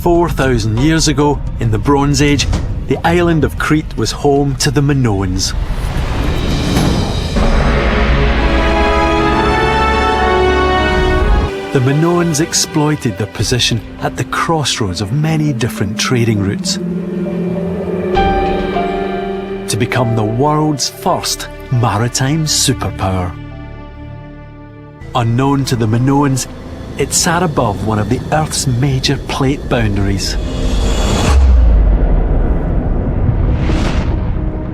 4,000 years ago, in the Bronze Age, the island of Crete was home to the Minoans. The Minoans exploited their position at the crossroads of many different trading routes to become the world's first maritime superpower. Unknown to the Minoans, it sat above one of the Earth's major plate boundaries.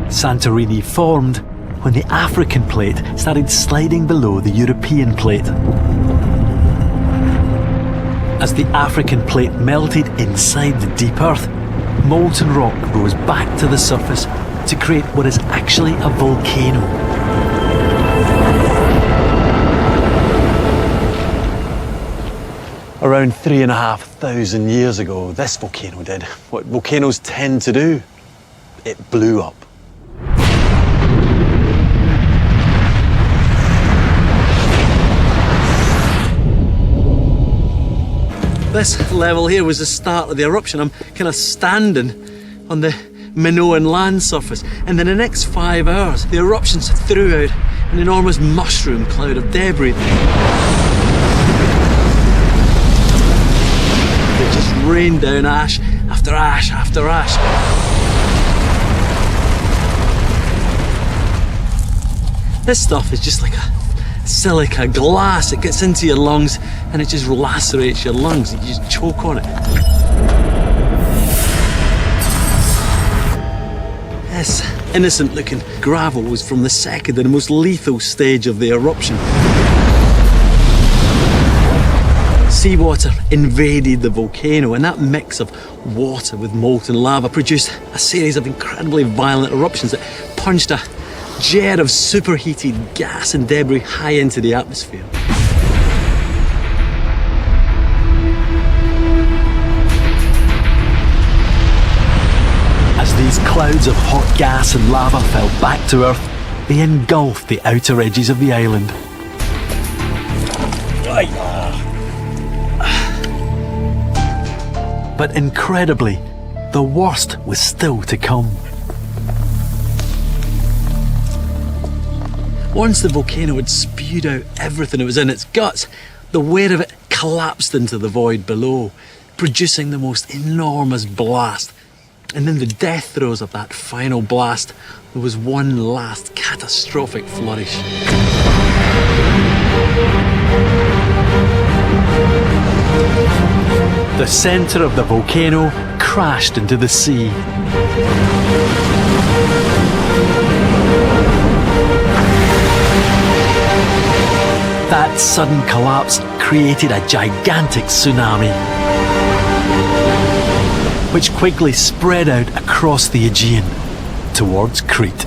Santorini formed when the African plate started sliding below the European plate. As the African plate melted inside the deep Earth, molten rock rose back to the surface to create what is actually a volcano. Around 3,500 years ago, this volcano did what volcanoes tend to do. It blew up. This level here was the start of the eruption. I'm kind of standing on the Minoan land surface, and in the next 5 hours, the eruptions threw out an enormous mushroom cloud of debris. It just rained down ash after ash after ash. This stuff is just like a silica glass. It gets into your lungs and it just lacerates your lungs. You just choke on it. This innocent looking gravel was from the second and most lethal stage of the eruption. Seawater invaded the volcano, and that mix of water with molten lava produced a series of incredibly violent eruptions that punched a jet of superheated gas and debris high into the atmosphere. As these clouds of hot gas and lava fell back to Earth, they engulfed the outer edges of the island. But incredibly, the worst was still to come. Once the volcano had spewed out everything that was in its guts, the weight of it collapsed into the void below, producing the most enormous blast. And in the death throes of that final blast, there was one last catastrophic flourish. The centre of the volcano crashed into the sea. That sudden collapse created a gigantic tsunami, which quickly spread out across the Aegean towards Crete.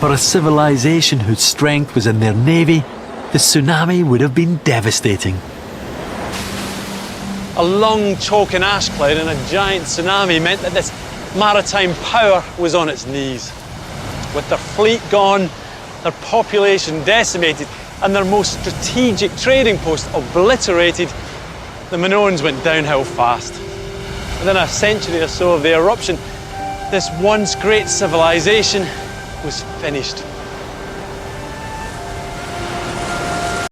For a civilization whose strength was in their navy, the tsunami would have been devastating. A long choking ash cloud and a giant tsunami meant that this maritime power was on its knees. With their fleet gone, their population decimated, and their most strategic trading post obliterated, the Minoans went downhill fast. Within a century or so of the eruption, this once great civilization was finished.